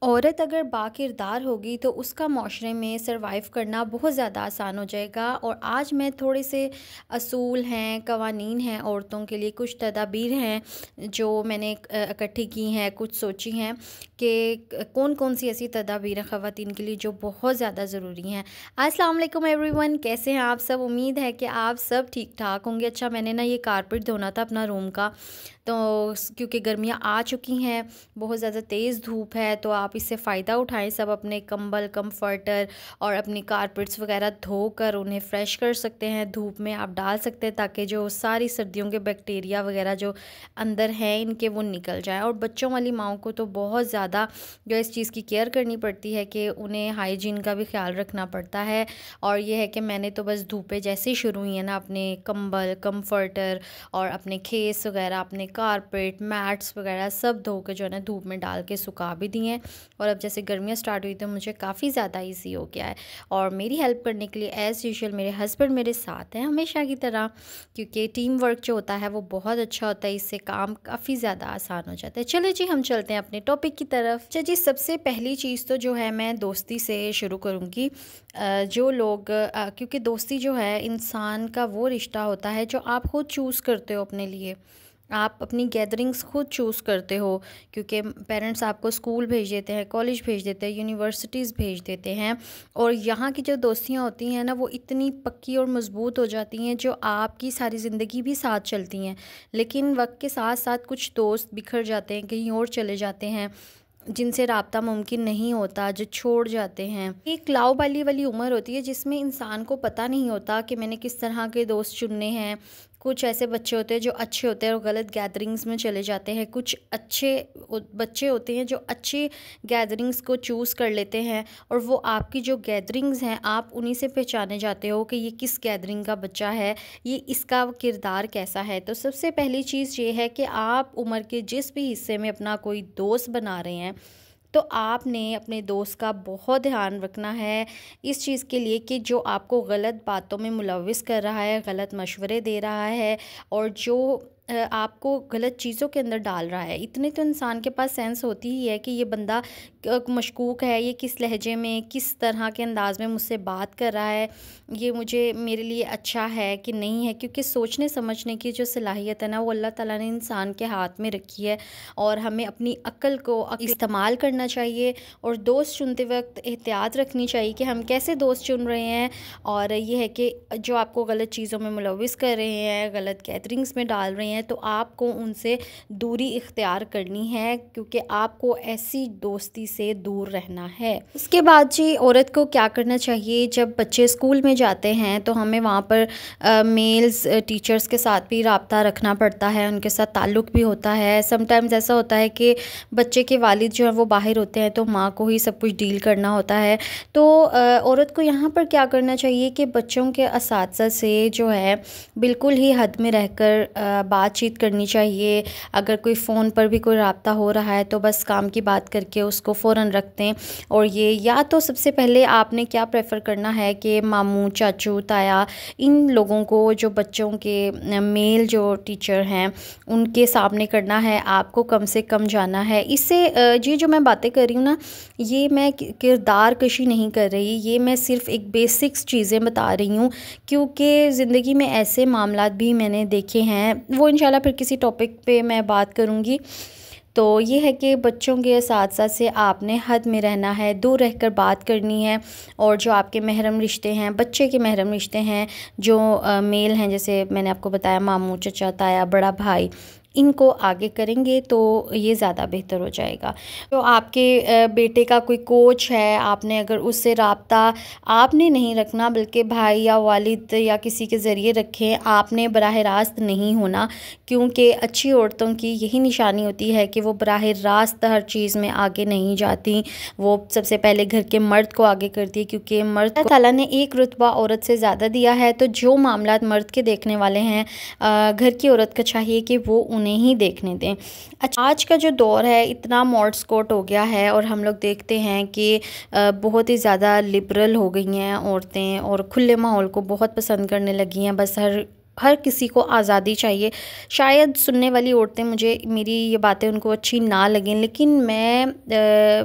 औरत अगर बाकिरदार होगी तो उसका माशरे में सरवाइव करना बहुत ज़्यादा आसान हो जाएगा। और आज मैं थोड़े से असूल हैं, कवानीन हैं, औरतों के लिए कुछ तदाबीर हैं जो मैंने इकट्ठी की हैं, कुछ सोची हैं कि कौन कौन सी ऐसी तदाबीर हैं ख़वातीन के लिए जो बहुत ज़्यादा ज़रूरी हैं। अस्सलाम वालेकुम एवरीवन, कैसे हैं आप सब? उम्मीद है कि आप सब ठीक ठाक होंगे। अच्छा, मैंने ना ये कारपेट धोना था अपना रूम का, तो क्योंकि गर्मियाँ आ चुकी हैं, बहुत ज़्यादा तेज़ धूप है, तो आप इससे फ़ायदा उठाएं। सब अपने कंबल, कंफर्टर और अपनी कारपेट्स वगैरह धोकर उन्हें फ़्रेश कर सकते हैं, धूप में आप डाल सकते हैं ताकि जो सारी सर्दियों के बैक्टीरिया वगैरह जो अंदर हैं इनके वो निकल जाएं। और बच्चों वाली माओं को तो बहुत ज़्यादा जो इस चीज़ की केयर करनी पड़ती है कि उन्हें हाइजीन का भी ख्याल रखना पड़ता है। और ये है कि मैंने तो बस धूपें जैसे ही शुरू हुई हैं ना, अपने कंबल, कंफर्टर और अपने खेस वगैरह, अपने कारपेट, मैट्स वगैरह सब धो के जो है ना धूप में डाल के सुखा भी दिए हैं। और अब जैसे गर्मियाँ स्टार्ट हुई तो मुझे काफ़ी ज़्यादा इजी हो गया है। और मेरी हेल्प करने के लिए एज़ यूजुअल मेरे हस्बैंड मेरे साथ हैं हमेशा की तरह, क्योंकि टीम वर्क जो होता है वो बहुत अच्छा होता है, इससे काम काफ़ी ज़्यादा आसान हो जाता है। चलो जी, हम चलते हैं अपने टॉपिक की तरफ। अच्छा जी, सबसे पहली चीज़ तो जो है मैं दोस्ती से शुरू करूँगी। जो लोग क्योंकि दोस्ती जो है इंसान का वो रिश्ता होता है जो आप खुद चूज़ करते हो अपने लिए। आप अपनी गैदरिंग्स खुद चूज़ करते हो, क्योंकि पेरेंट्स आपको स्कूल भेज देते हैं, कॉलेज भेज देते हैं, यूनिवर्सिटीज़ भेज देते हैं। और यहाँ की जो दोस्तियाँ होती हैं ना वो इतनी पक्की और मज़बूत हो जाती हैं जो आपकी सारी ज़िंदगी भी साथ चलती हैं। लेकिन वक्त के साथ साथ कुछ दोस्त बिखर जाते हैं, कहीं और चले जाते हैं, जिनसे राब्ता मुमकिन नहीं होता, जो छोड़ जाते हैं। एक लाओबाली वाली उम्र होती है जिसमें इंसान को पता नहीं होता कि मैंने किस तरह के दोस्त चुनने हैं। कुछ ऐसे बच्चे होते हैं जो अच्छे होते हैं और गलत गैदरिंग्स में चले जाते हैं। कुछ अच्छे बच्चे होते हैं जो अच्छी गैदरिंग्स को चूज़ कर लेते हैं, और वो आपकी जो गैदरिंग्स हैं आप उन्हीं से पहचाने जाते हो कि ये किस गैदरिंग का बच्चा है, ये इसका किरदार कैसा है। तो सबसे पहली चीज़ ये है कि आप उम्र के जिस भी हिस्से में अपना कोई दोस्त बना रहे हैं तो आपने अपने दोस्त का बहुत ध्यान रखना है इस चीज़ के लिए कि जो आपको गलत बातों में मुलव्विस कर रहा है, गलत मशवरे दे रहा है, और जो आपको गलत चीज़ों के अंदर डाल रहा है। इतने तो इंसान के पास सेंस होती ही है कि ये बंदा मशकूक है, ये किस लहजे में, किस तरह के अंदाज़ में मुझसे बात कर रहा है, ये मुझे मेरे लिए अच्छा है कि नहीं है। क्योंकि सोचने समझने की जो सलाहियत है ना वो अल्लाह ताला ने इंसान के हाथ में रखी है, और हमें अपनी अक्ल को इस्तेमाल करना चाहिए। और दोस्त चुनते वक्त एहतियात रखनी चाहिए कि हम कैसे दोस्त चुन रहे हैं। और ये है कि जो आपको गलत चीज़ों में मुलव्विस कर रहे हैं, गलत गैदरिंग्स में डाल रहे हैं, तो आपको उनसे दूरी इख्तियार करनी है, क्योंकि आपको ऐसी दोस्ती से दूर रहना है। इसके बाद जी, औरत को क्या करना चाहिए? जब बच्चे स्कूल में जाते हैं तो हमें वहाँ पर मेल्स टीचर्स के साथ भी राब्ता रखना पड़ता है, उनके साथ ताल्लुक़ भी होता है। समटाइम्स ऐसा होता है कि बच्चे के वालिद जो है वो बाहर होते हैं तो माँ को ही सब कुछ डील करना होता है। तो औरत को यहाँ पर क्या करना चाहिए कि बच्चों के असातिज़ा से जो है बिल्कुल ही हद में रहकर बातचीत करनी चाहिए। अगर कोई फ़ोन पर भी कोई राब्ता हो रहा है तो बस काम की बात करके उसको फ़ौरन रख दें। और ये या तो सबसे पहले आपने क्या प्रेफर करना है कि मामू, चाचू, ताया, इन लोगों को जो बच्चों के मेल जो टीचर हैं उनके सामने करना है, आपको कम से कम जाना है। इससे ये जो मैं बातें कर रही हूँ ना, ये मैं किरदार कशी नहीं कर रही, ये मैं सिर्फ़ एक बेसिक्स चीज़ें बता रही हूँ, क्योंकि ज़िंदगी में ऐसे मामलात भी मैंने देखे हैं, वो इंशाल्लाह फिर किसी टॉपिक पे मैं बात करूँगी। तो ये है कि बच्चों के साथ-साथ से आपने हद में रहना है, दूर रहकर बात करनी है। और जो आपके महरम रिश्ते हैं, बच्चे के महरम रिश्ते हैं, जो मेल हैं, जैसे मैंने आपको बताया मामू, चचा, ताया, बड़ा भाई, इनको आगे करेंगे तो ये ज़्यादा बेहतर हो जाएगा। तो आपके बेटे का कोई कोच है, आपने अगर उससे राब्ता आपने नहीं रखना बल्कि भाई या वालिद या किसी के ज़रिए रखें, आपने बराह रास्त नहीं होना, क्योंकि अच्छी औरतों की यही निशानी होती है कि वो बराह रास्त हर चीज़ में आगे नहीं जाती। वो सबसे पहले घर के मर्द को आगे करती है, क्योंकि मर्द को अल्लाह ताला ने एक रुतबा औरत से ज़्यादा दिया है। तो जो मामलात मर्द के देखने वाले हैं, घर की औरत को चाहिए कि वो नहीं देखने दें। अच्छा, आज का जो दौर है इतना मॉडस्कोट हो गया है, और हम लोग देखते हैं कि बहुत ही ज़्यादा लिबरल हो गई हैं औरतें, और खुले माहौल को बहुत पसंद करने लगी हैं। बस हर हर किसी को आज़ादी चाहिए। शायद सुनने वाली औरतें मुझे मेरी ये बातें उनको अच्छी ना लगें, लेकिन मैं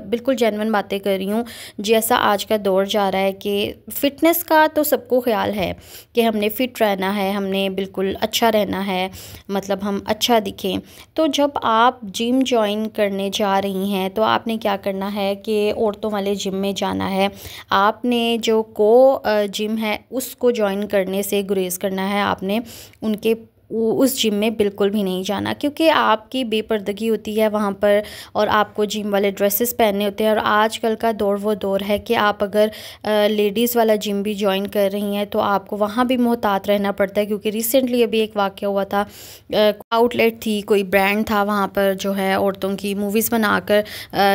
बिल्कुल जेन्युइन बातें कर रही हूँ। जैसा आज का दौर जा रहा है कि फ़िटनेस का तो सबको ख्याल है कि हमने फ़िट रहना है, हमने बिल्कुल अच्छा रहना है, मतलब हम अच्छा दिखें। तो जब आप जिम जॉइन करने जा रही हैं तो आपने क्या करना है कि औरतों वाले जिम में जाना है। आपने जो जिम है उसको जॉइन करने से गुरेज़ करना है। आपने उनके उस जिम में बिल्कुल भी नहीं जाना, क्योंकि आपकी बेपर्दगी होती है वहाँ पर और आपको जिम वाले ड्रेसेस पहनने होते हैं। और आजकल का दौर वो दौर है कि आप अगर लेडीज़ वाला जिम भी ज्वाइन कर रही हैं तो आपको वहाँ भी मोहतात रहना पड़ता है, क्योंकि रिसेंटली अभी एक वाक़या हुआ था। आउटलेट थी, कोई ब्रांड था वहाँ पर जो है औरतों की मूवीज़ बनाकर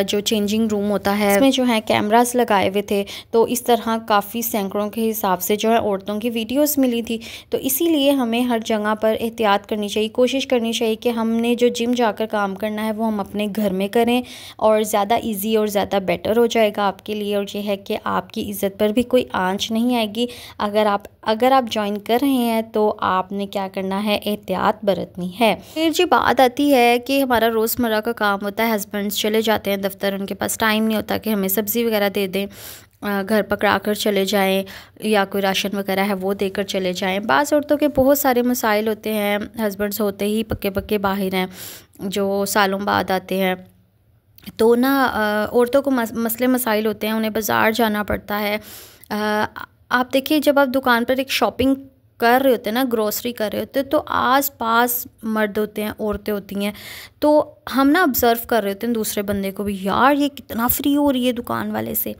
जो चेंजिंग रूम होता है उसमें जो है कैमरास लगाए हुए थे। तो इस तरह काफ़ी सैकड़ों के हिसाब से जो है औरतों की वीडियोस मिली थी। तो इसीलिए हमें हर जगह पर एहतियात करनी चाहिए, कोशिश करनी चाहिए कि हमने जो जिम जाकर काम करना है वो हम अपने घर में करें, और ज़्यादा इजी और ज़्यादा बेटर हो जाएगा आपके लिए। और ये है कि आपकी इज़्ज़त पर भी कोई आंच नहीं आएगी। अगर आप ज्वाइन कर रहे हैं तो आपने क्या करना है, एहतियात बरतनी है। फिर जी बात आती है कि हमारा रोज़मर्रा का काम होता है, हस्बैंड्स चले जाते हैं दफ्तर, उनके पास टाइम नहीं होता कि हमें सब्ज़ी वगैरह दे दें, घर पकड़ा कर चले जाएं, या कोई राशन वगैरह है वो देकर चले जाएं। बाज़ औरतों के बहुत सारे मसाइल होते हैं, हस्बैंड्स होते ही पक्के पक्के बाहिर हैं जो सालों बाद आते हैं। तो ना औरतों को मसले मसाइल होते हैं, उन्हें बाज़ार जाना पड़ता है। आप देखिए, जब आप दुकान पर एक शॉपिंग कर रहे होते हैं ना, ग्रोसरी कर रहे होते हैं, तो आस पास मर्द होते हैं, औरतें होती हैं। तो हम ना ऑब्ज़र्व कर रहे होते हैं दूसरे बंदे को भी, यार ये कितना फ्री हो रही है दुकान वाले से,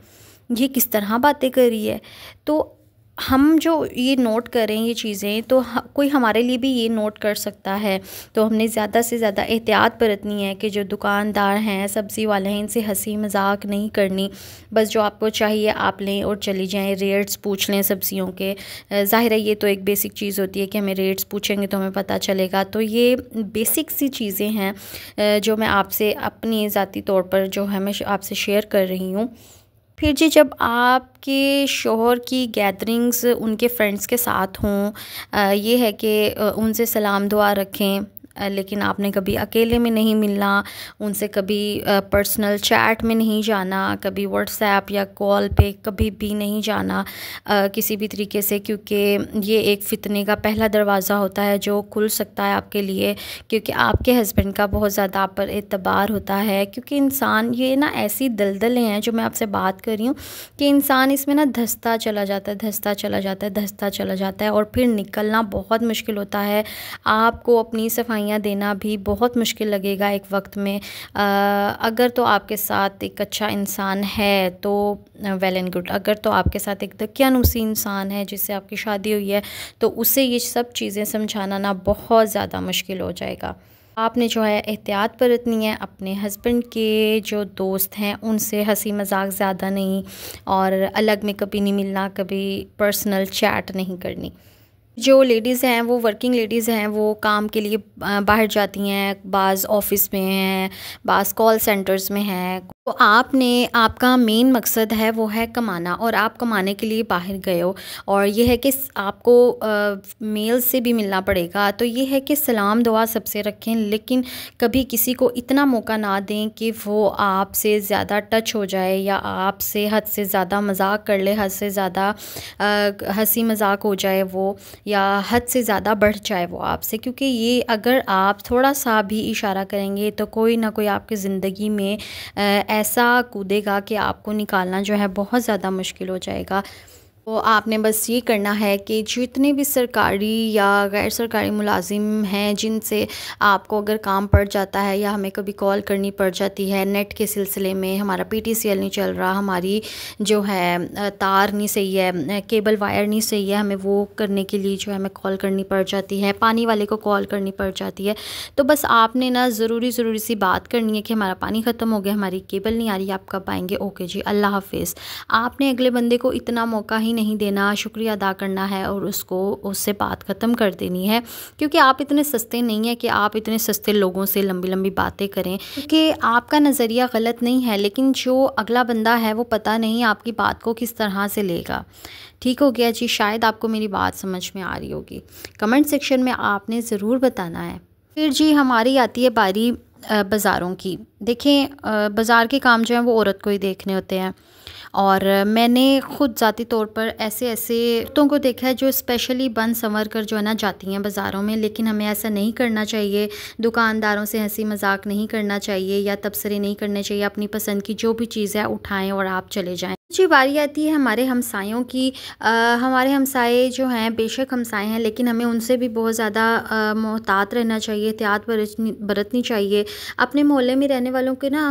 ये किस तरह बातें कर रही है। तो हम जो ये नोट करें ये चीज़ें, तो कोई हमारे लिए भी ये नोट कर सकता है। तो हमने ज़्यादा से ज़्यादा एहतियात बरतनी है कि जो दुकानदार हैं, सब्ज़ी वाले हैं, इनसे हंसी मजाक नहीं करनी। बस जो आपको चाहिए आप लें और चली जाएं। रेट्स पूछ लें सब्ज़ियों के। ज़ाहिर है ये तो एक बेसिक चीज़ होती है कि हमें रेट्स पूछेंगे तो हमें पता चलेगा। तो ये बेसिक सी चीज़ें हैं जो मैं आपसे अपनी ज़ाती तौर पर जो है मैं आपसे शेयर कर रही हूँ। फिर जी, जब आपके शौहर की गैदरिंग्स उनके फ्रेंड्स के साथ हों, ये है कि उनसे सलाम दुआ रखें, लेकिन आपने कभी अकेले में नहीं मिलना, उनसे कभी पर्सनल चैट में नहीं जाना, कभी व्हाट्सएप या कॉल पे कभी भी नहीं जाना किसी भी तरीके से, क्योंकि ये एक फ़ितने का पहला दरवाज़ा होता है जो खुल सकता है आपके लिए, क्योंकि आपके हस्बैंड का बहुत ज़्यादा आप पर एतबार होता है। क्योंकि इंसान ये ना ऐसी दलदलें हैं जो मैं आपसे बात कर रही हूँ कि इंसान इसमें ना धंसता चला जाता है, धंसता चला जाता है, धंसता चला जाता है, और फिर निकलना बहुत मुश्किल होता है। आपको अपनी सफाई देना भी बहुत मुश्किल लगेगा एक वक्त में। अगर तो आपके साथ एक अच्छा इंसान है तो वेल एंड गुड, अगर तो आपके साथ एक दकियानूसी इंसान है जिससे आपकी शादी हुई है तो उसे ये सब चीज़ें समझाना ना बहुत ज़्यादा मुश्किल हो जाएगा। आपने जो है एहतियात बरतनी है। अपने हस्बैंड के जो दोस्त हैं उनसे हंसी मजाक ज़्यादा नहीं, और अलग में कभी नहीं मिलना, कभी पर्सनल चैट नहीं करनी। जो लेडीज़ हैं वो वर्किंग लेडीज़ हैं, वो काम के लिए बाहर जाती हैं, बाज़ ऑफ़िस में हैं, बाज़ कॉल सेंटर्स में हैं। तो आपका मेन मकसद है वो है कमाना, और आप कमाने के लिए बाहर गए हो, और ये है कि आपको मेल से भी मिलना पड़ेगा। तो ये है कि सलाम दुआ सबसे रखें, लेकिन कभी किसी को इतना मौका ना दें कि वो आपसे ज़्यादा टच हो जाए या आपसे हद से ज़्यादा मजाक कर ले, हद से ज़्यादा हंसी मजाक हो जाए वो, या हद से ज़्यादा बढ़ जाए वो आपसे। क्योंकि ये अगर आप थोड़ा सा भी इशारा करेंगे तो कोई ना कोई आपकी ज़िंदगी में ऐसा कूदेगा कि आपको निकालना जो है बहुत ज़्यादा मुश्किल हो जाएगा। तो आपने बस ये करना है कि जितने भी सरकारी या गैर सरकारी मुलाजिम हैं जिनसे आपको अगर काम पड़ जाता है या हमें कभी कॉल करनी पड़ जाती है नेट के सिलसिले में, हमारा PTCL नहीं चल रहा, हमारी जो है तार नहीं सही है, केबल वायर नहीं सही है, हमें वो करने के लिए जो है हमें कॉल करनी पड़ जाती है, पानी वाले को कॉल करनी पड़ जाती है। तो बस आपने ना ज़रूरी सी बात करनी है कि हमारा पानी ख़त्म हो गया, हमारी केबल नहीं आ रही, आप कब आएंगे, ओके जी, अल्लाह हाफिज़। आपने अगले बंदे को इतना मौका ही नहीं देना, शुक्रिया अदा करना है और उससे बात ख़त्म कर देनी है, क्योंकि आप इतने सस्ते नहीं हैं कि आप इतने सस्ते लोगों से लंबी लंबी बातें करें, क्योंकि आपका नज़रिया गलत नहीं है, लेकिन जो अगला बंदा है वो पता नहीं आपकी बात को किस तरह से लेगा। ठीक हो गया जी, शायद आपको मेरी बात समझ में आ रही होगी। कमेंट सेक्शन में आपने ज़रूर बताना है। फिर जी हमारी आती है बारी बाज़ारों की। देखें, बाज़ार के काम जो हैं वो औरत को ही देखने होते हैं, और मैंने ख़ुद ज़ाती तौर पर ऐसे औरतों को देखा है जो स्पेशली बन संवर कर जो है ना जाती हैं बाज़ारों में, लेकिन हमें ऐसा नहीं करना चाहिए। दुकानदारों से हंसी मजाक नहीं करना चाहिए या तबसरे नहीं करने चाहिए। अपनी पसंद की जो भी चीज़ है उठाएं और आप चले जाएं। जी बारी आती है हमारे हमसायों की। हमारे हमसाए जो हैं बेशक हमसाए हैं, लेकिन हमें उनसे भी बहुत ज़्यादा मोहतात रहना चाहिए, एहतियात बरतनी चाहिए। अपने मोहल्ले में रहने वालों के ना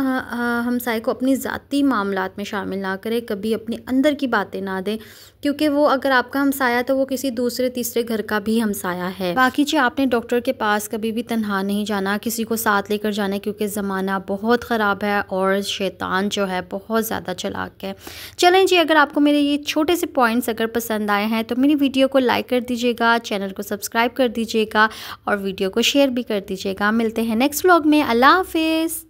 हमसाए को अपनी ज़ाती मामलात में शामिल ना करें, कभी अपने अंदर की बातें ना दें, क्योंकि वो अगर आपका हमसाया तो वो किसी दूसरे तीसरे घर का भी हमसाया है। बाकी जी आपने डॉक्टर के पास कभी भी तन्हा नहीं जाना, किसी को साथ लेकर जाना है, क्योंकि ज़माना बहुत ख़राब है और शैतान जो है बहुत ज़्यादा चालाक है। चलें जी, अगर आपको मेरे ये छोटे से पॉइंट्स अगर पसंद आए हैं तो मेरी वीडियो को लाइक कर दीजिएगा, चैनल को सब्सक्राइब कर दीजिएगा और वीडियो को शेयर भी कर दीजिएगा। मिलते हैं नेक्स्ट व्लॉग में। अल्लाह हाफिज़।